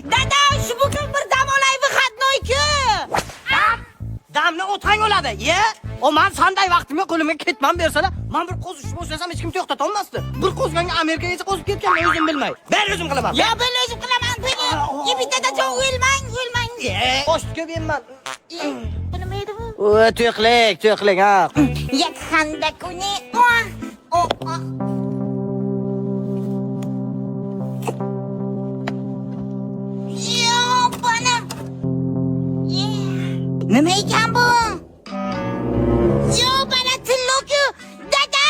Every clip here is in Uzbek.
Dada, shu bugun bir dam olay выходной-ku. Damni o'tang oladi, ye? O men sanday vaqtimga qo'limga ketmam bersalar, men bir qo'zishni boshlasam hech kim to'xtata olmasdi. Bir qo'zganga Amerikaga qo'zib ketgan, men o'zim bilmay. Ben o'zim qilaman. Ya ben o'zim qilaman buni. Bittadan joy o'lmang. Boshga berman. Nima edi bu? O, to'qlik, ha. Yakhanda kuni. Yo, bana. Nima ekan bu? Yo, bana tilloku. Dada!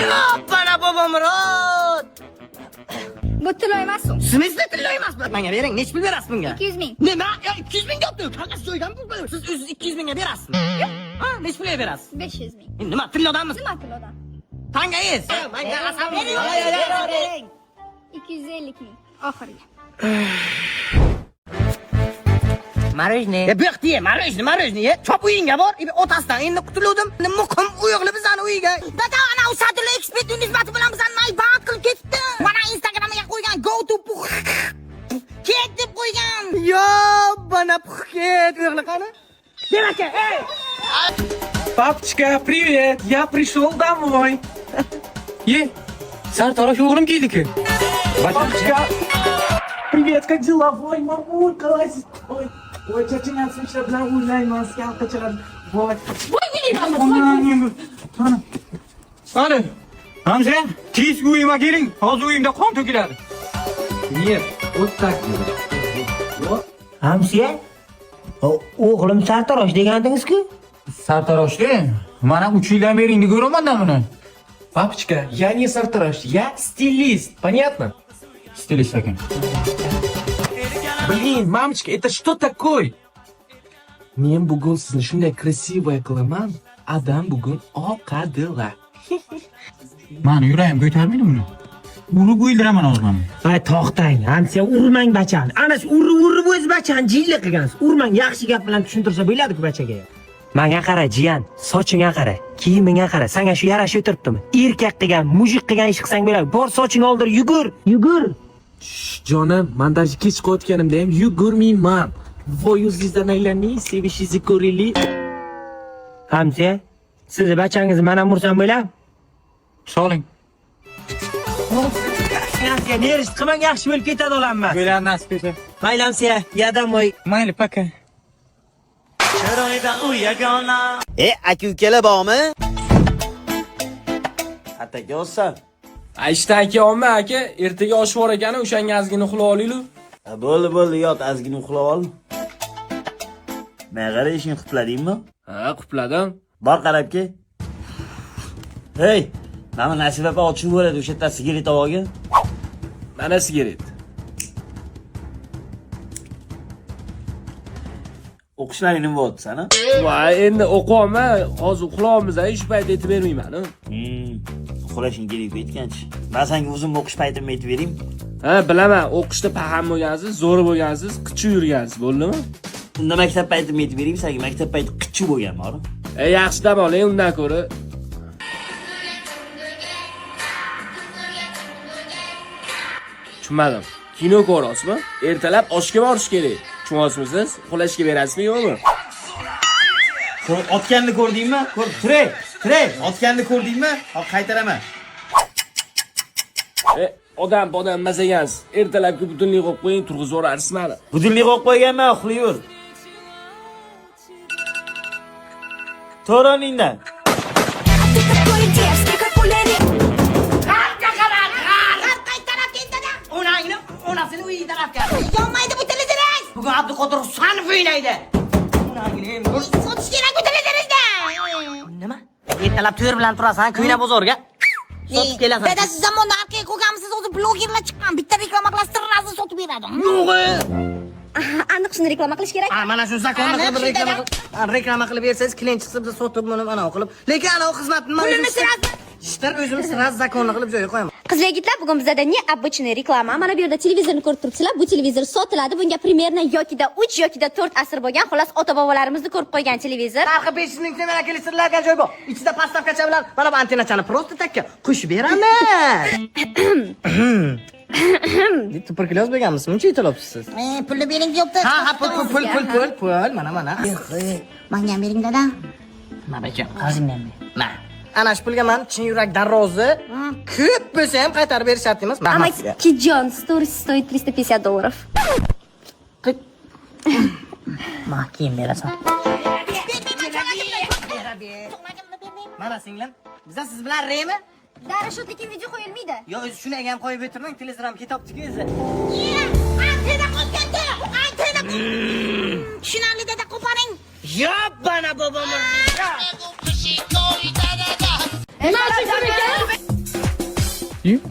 Yo, bana bobomrod. Bu tilo emasmi? Sizda tillo emasmi? Menga bering, nech pul berasiz bunga? 200 ming. Nima? 200 ming yo'qmi? Qanaqa so'ygan pul bu? Siz o'zingiz 200 mingga berasizmi? Ha, nech pulga berasiz? 500 ming. Nima, tillodanmi? Nima tilodan? Tangayiz. Menga asab bering. 250 ming. Oxiriga. Marojniy. Ya bu ye, marojniy ye. Chop uyingga bor. Otasidan endi qutuldim. Muqim uyog'li bizani uyiga. Dada, ana Sadullo ekspert nisbati bilan bizani maybat qilib ketdi. Mana Instagramga qo'ygan go to ket deb qo'ygan. Yo, bana puxket. Uyog'li qani? Demak, ey. Папочка, привет! Я пришел домой. Сарторош o'g'lim keldi-ku. Папочка, привет, как дела? Voy, мамулька, лазит. Ой, чачанян смешно bilan o'ynayman, skalkachalar. Voy. Ana. Hamza, tez uyima keling. Hozir uyimda qon to'kiladi. Niye? O'ttak. Hamsiya? O'g'lim sartarosh degandingiz-ku? Sartaroshda mana 3 yildan beri endi ko'raman-da buni. Папочка, я не сарторош, я стилист. Понятно? Стилист ekan. Блин, мамочка, это что такое? Men bugun sizni shunday krasivaya qilaman. Adam bugun oqadilar. Mani yuragim ko'tarmaydi buni. Urib o'ldiraman hozir meni. Ay, to'xtang. Hamsiya urmang bachani. Ana shu urib o'z bachani jilla qilgansiz. Urmang, yaxshi gap bilan tushuntirsa bo'ladi-ku bachaga. Menga qara, jiyan. Sochingga qara, kiyimingga qara. Senga shu yarashib o'tiribdimi? Erkak qilgan, mujik qilgan ish qilsang bo'ladi. Bor soching oldir, yugur. Jonim, men даже kech qotganimda ham yugurmayman. Voy, o'zingizdan aylanmay, sevishingizni ko'raylik. Hamsiya, sizni bachangizni men ham ursam bo'ladi? Soling. Hamsiya, nerish qilmang, yaxshi bo'lib ketadi olamman. Bo'ladi nasib etsa. Mayli Hamsiya, yadomoy. Mayli, paka. Aka ukalar bormi? Ataga olsam. Ayshta aka olma aka, ertaga osh bor ekan, o'shanga ozgina uxlab olaylik. Bo'ldi, yot, ozgina uxlab ol. Men qara ishing qupladingmi? Ha, qupladim. Bor qarab ke. Hey, mana Nasib opa ochib bo'ladi, o'sha yerda sigaret olgan. Mana sigaret. O'qishlaring nima bo'lyapti sana? Voy, endi o'qiyapman, hozir uxlayapmiz, shu paytda aytib bermayman. Uxlashing kerak aytganchi. Men senga o'zim o'qish paytimni aytib bering. Ha, bilaman, o'qishda paham bo'lgansiz, zo'r bo'lgansiz, qichi yurgansiz, bo'ldimi? Unda maktab paytimni aytib bering, senga maktab payti qichi bo'lganmi? Yaxshi dam oling, undan ko'ra. Tushunmadim. Kino ko'rasizmi? Ertalab oshga borish kerak. Tushunasizmi? Uxlashga berasizmi yo'qmi? Otganni ko'rdingmi? Turay. Otganni ko'rdingmi? Hop qaytaraman. Odam masagansiz. Ertalabki butunlik qo'yib qo'ying, turg'izib yuborarsiz meni. Budillik qo'yib qo'yganman, uxlayver. To'roningdan. Onasini uyi tarafga. Yonmaydi bu televizor. Bugun Abduqodir Husanov o'ynaydi. Sotish kerak bu televizorda. Nima? Ertalab to'r bilan turasan, kuyna bozorga. Sotib kelasan. Dada, siz zamonda orqaga qo'yganmisiz, o'zi blogerlar chiqqan, bitta reklama qilasiz, tirrazni sotib beradi. Aniq shuni reklama qilish kerak. Mana shu zakonni qilib reklama qilib bersangiz, klient chiqsa biz sotib buni ana qilib. Lekin ana xizmatni Pulini sirasi. ishlar o'zimiz sirasi zakonni qilib joyiga qo'yaman. Qizlar yigitlar, bugun bizda ne обычный reklama. Mana bu yerda televizorni ko'rib turibsizlar. Bu televizor sotiladi. Bunga примерно yokida 3 yokida 4 asr bo'lgan. Xolos, ota-bobolarimizni ko'rib qo'ygan televizor. Narxi 500 ming so'mga kelishtirilgan joy bor. Ichida pastavkacha bilan mana bu antennachani prosta takka qo'shib beraman. Tuberkuloz bo'lganmisiz? Muncha yetilibsiz siz. Pulni bering deyapti. Ha, pul. Mana. Menga ham bering dada. Mana ekan, qarzingni ham ber. Mana. Ana shu pulga men chin yurakdan rozi. Ko'p bo'lsa ham qaytarib berish shart emas. Амакиджон, сторис стоит $350. Ma keyin berasan. Mana singlim, biza siz bilan reymi? Darashotdagi video qo'yilmaydi. Yo, o'zi shuni ham qo'yib o'tirmang, Telegram ketibdi-ku o'zi. Antena qolganda. Antena. Tushunarli dada qo'paring. Yo, bana bobom.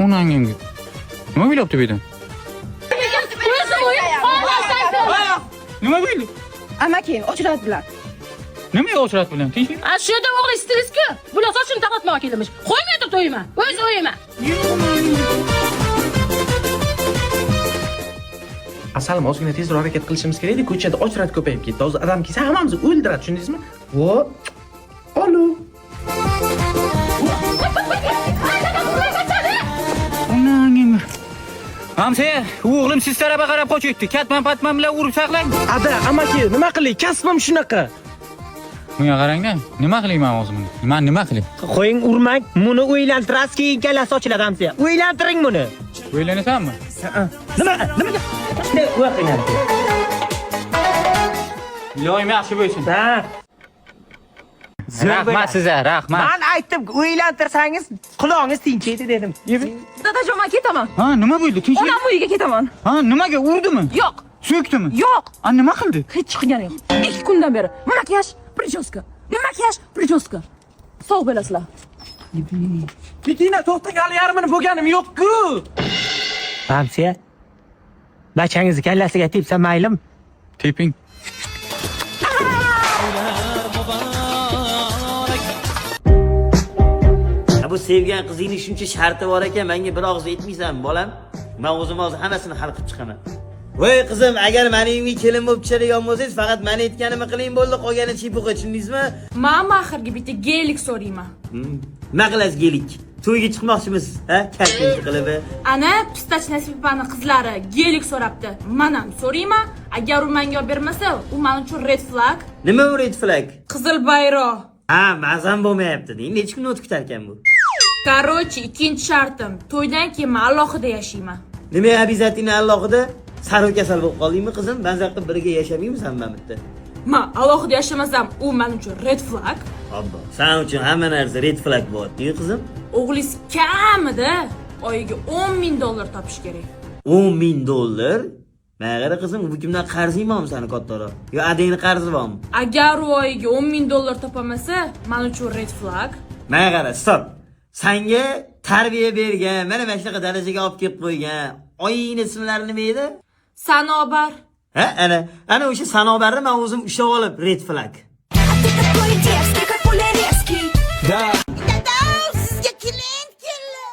Onangga. Nima bo'lyapti bu yerda? Nima bo'ldi? Amaki, ochiradilar. Nimaga o'chirat bilan? Tinchlik? Shu yerda o'g'li stressga bular sochini taqatmoqqa kelmiş. Qo'ymay turib to'yma. O'z o'yima. Asalim, ozgina tezroq harakat qilishimiz kerak edi. Ko'chada ochrat ko'payib ketdi. Hozir odam kelsa hammamizni o'ldiradi, tushundingizmi? Vo. Alo. Onangga. Hamsa, o'g'lim siz tarafga qarab qochyapti. Katman-patman bilan urib saqlang. Ada, amaki, nima qilay? Kasbim shunaqa. Bunga qarang-da. Nima qilayman o'zimni? Men nima qilay? Qo'ying urmang, buni o'ylantirasiz, keyin kallasi ochiladi hamsa. O'ylantiring buni. O'ylanasanmi? Nimaga? Ne o'qinyapti? Iloyim yaxshi bo'lsin. Ha. Rahmat sizga, rahmat. Men aytdim, o'ylantirsangiz quloqingiz tinchiydi dedim. Dadajon, men ketaman. Ha, nima bo'ldi? Tinchlik? Onam uyiga ketaman. Ha, nimaga urdimi? Yo'q. So'kdimi? Yo'q. Ha, nima qildi? Hech qilgani yo'q. 2 kundan beri makiyaj, prichoska. Makiyaj, prichoska. Sog' bo'lasizlar. Bitina to'xtang, hali yarmini bo'lganim yo'q-ku. Hamsiya. Bachangizni kallasiga tepsa maylim. Teping. Bu sevgan qizingning shuncha sharti bor ekan, menga bir og'iz aytmaysan, bolam. Men o'zim hozir hammasini hal qilib chiqaman. Voy qizim, agar meni uyimga kelin bo'lib tushadigan bo'lsangiz, faqat meni aytganimni qiling bo'ldi, qolgani chipuqqa, tushundingizmi? Men oxirgi bitta geylik so'rayman. Nima qilasiz geylik? To'yga chiqmoqchimisiz, ha? Kattalik qilib. Ana Pistach Nasibani qizlari geylik so'rabdi. Men ham so'rayman. Agar u menga bermasa, u men uchun red flag. Nima bu red flag? Qizil bayroq. Ha, mazam bo'lmayapti. Necha kun o'tib ketar ekan bu? Короче, ikkinchi shartim, to'ydan keyin men alohida yashayman. Nima обязательно alohida? Sarv kasal bo'lib qoldingmi qizim? Banzar qilib birga yashamaymisan men bitta. Men alohida yashamasam, u men uchun red flag. Obbo, sen uchun hamma narsa red flag bo'lyapti-ku qizim. O'g'lingiz kamida oyiga $10,000 topish kerak. $10,000? Mana qizim, bu kimdan qarz yeymanmi seni kattaroq? Yo adangni qarzi bormi? Agar u oyiga $10,000 topamasa, men uchun red flag. Mana qara, stop. Senga tarbiya bergan, mana shunaqa darajaga olib kelib qo'ygan oyingni ismlari nima edi? Sanobar. Ha, ana o'sha Sanobarni men o'zim ushlab olib red flag. Dada, sizga klient keldi.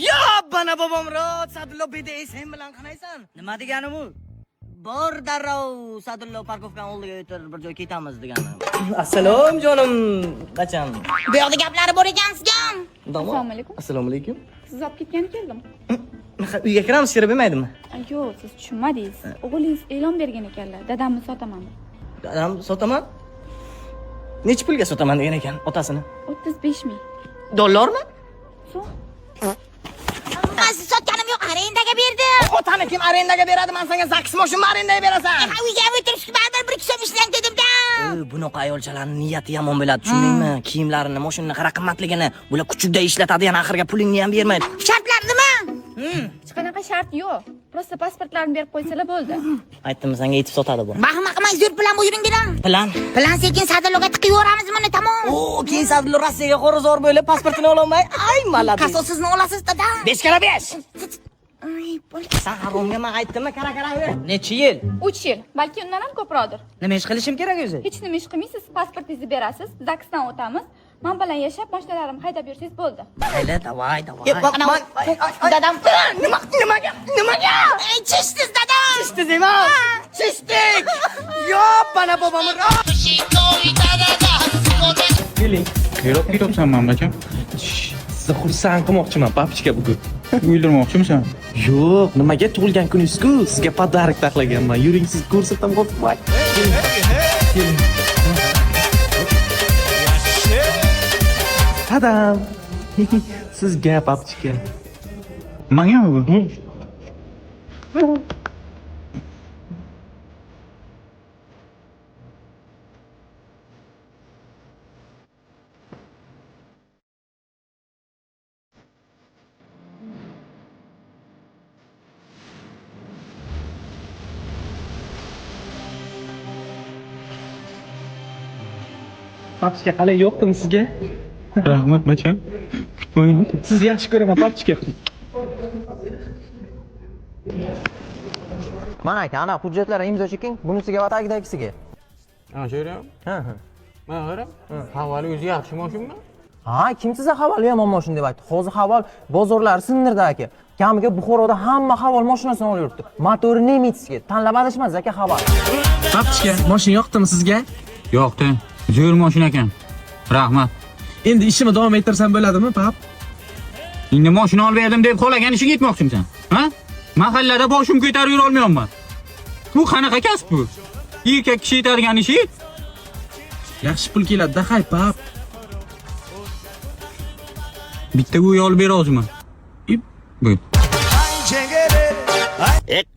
Yo, bana bobom rot, Sadullo bedey sen bilan qanaysan? Nima deganim u? Bor darrov Sadullo parkovkani oldiga o'tir, bir joy ketamiz deganim. Assalom jonim, bacham. Bu yoqda gaplari bor ekan sizga. Assalomu alaykum. Assalomu alaykum. Siz olib ketgani keldim. Uyga kiramiz, kirib bo'lmaydimi? Yo'q, siz tushunmadingiz. O'g'lingiz e'lon bergan ekanlar. Dadamni sotaman. Dadam sotaman. Necha pulga sotaman degan ekan otasini? 35,000. Dollarmi? So'm. Men siz sotganim yo'q, arendaga berdim. Otani kim arendaga beradi? Men senga zax mashinani arendaga berasan. Uyga o'tirishga baribir bir kishi ishlang dedim-da. Bunaqa ayolchalarning niyati yomon bo'ladi, tushundingmi? Kiyimlarini, mashinani qara qimmatligini, bular kuchukda ishlatadigan, axirga pulingni ham bermaydi. Shartlar nima? Hech qanaqa shart yo'q. Prosta pasportlarini berib qo'ysalar bo'ldi. Aytdim senga aytib sotadi bu. Bahma qilmang, zo'r bilan buyuring dedim. Plan. Plan sekin Sadulloga tiqib yuboramiz buni, tamom. Keyin Sadullo Rossiyaga qo'rizor bo'lib pasportini ololmay, ay maladi. Qasos sizni olasiz, dada. 5 kara 5. Ay, Sen haromga men aytdimmi, qara ver. Necha yil? 3 yil, balki undan ham ko'proqdir. Nima ish qilishim kerak o'zi? Hech nima ish qilmaysiz, pasportingizni berasiz, zaksdan o'tamiz. Men bilan yashab, mashinalarimni haydab yursangiz bo'ldi. Mayli, davay. dadam nimaga? Chishdiz, dada. Chishdiz emas. Chishdik. Yo, bana bobom rot. Keling. Keroq ketibsan men bacham. Sizni xursand qilmoqchiman, papichka bugun. O'ldirmoqchimisan? Yo'q, nimaga tug'ilgan kuningiz-ku? Sizga pодарок taxlaganman. Yuring, siz ko'rsataman, qo'rqmang. Tadam. Sizga papchika. Mangami bu? Papchika qalay, yo'qdimi sizga? Rahmat, bacham. Sizni yaxshi ko'raman, papchika. Mana aka, ana hujjatlarga imzo cheking, bunisiga va tagidagisiga. Ha, sho'ram. Ha. Mana qarab. Havoli o'zi yaxshi mashinami? Ha, kim siza havol yomon mashina deb aytdi. Hozir havol bozorlar sindirdi aka. Kamiga Buxoroda hamma havol mashinasini olib yuribdi. Motori Nemitskiy. Tanlab adashmasiz aka havol. Papchika, mashina yoqdimi sizga? Yo'qdi. Zo'r mashina ekan. Rahmat. Endi ishimni davom ettirsam bo'ladimi, pap? Endi mashina olib berdim deb xohlagan ishga ketmoqchimisan? Ha? Mahallada boshim ko'tarib yura olmayapman. Bu qanaqa kasb bu? Erkak kishi yetadigan ishi? Yaxshi pul keladi-da, hay, pap. Bitta uy olib berasizmi? Bu.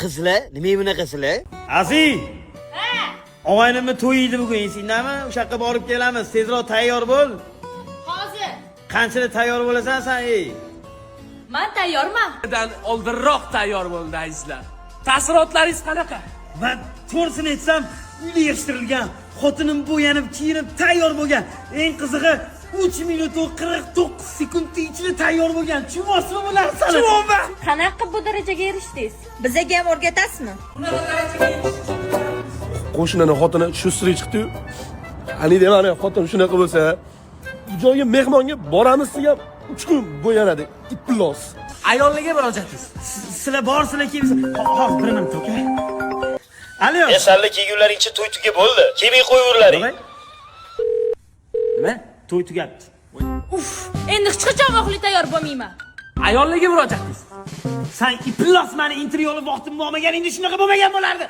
Qizlar, nima bunaqasilar? Aziz. Og'aynimni to'yi edi bugun, sendami? O'sha yoqqa borib kelamiz. Tezroq tayyor bo'l. Hozir. Qanchada tayyor bo'lasan sen, ey? Men tayyorman. Oldinroq tayyor bo'ldi azizlar. Taassurotlaringiz qanaqa? Men to'g'risini aytsam, uyda yig'ishtirilgan, xotinim bo'yanib, kiyinib tayyor bo'lgan. Eng qizig'i 3 minut 49 sekund ichida tayyor bo'lgan. Tushunasizmi bular sani? Tushunman. Qanaqa bu darajaga erishdingiz? Bizaga ham o'rgatasizmi? Qo'shnini xotini shu sirga chiqdi-yu. Ani demani xotin shunaqa bo'lsa, bu joyga mehmonga boramiz degan 3 kun bo'yanadi. Iplos. Ayollarga murojaatingiz. Sizlar borsizlar kimsiz? Hozir bir minut, aka. Alo. Yasalli kiygunlaringcha to'y tuga bo'ldi. Kelmay qo'yaverlaring. Nima? To'y tugabdi. Uf, endi hech qachon vaqtli tayyor bo'lmayman. Ayollarga murojaatingiz. Sen iplos meni intervyuni vaqtim bo'lmaganingda shunaqa bo'lmagan bo'lardi.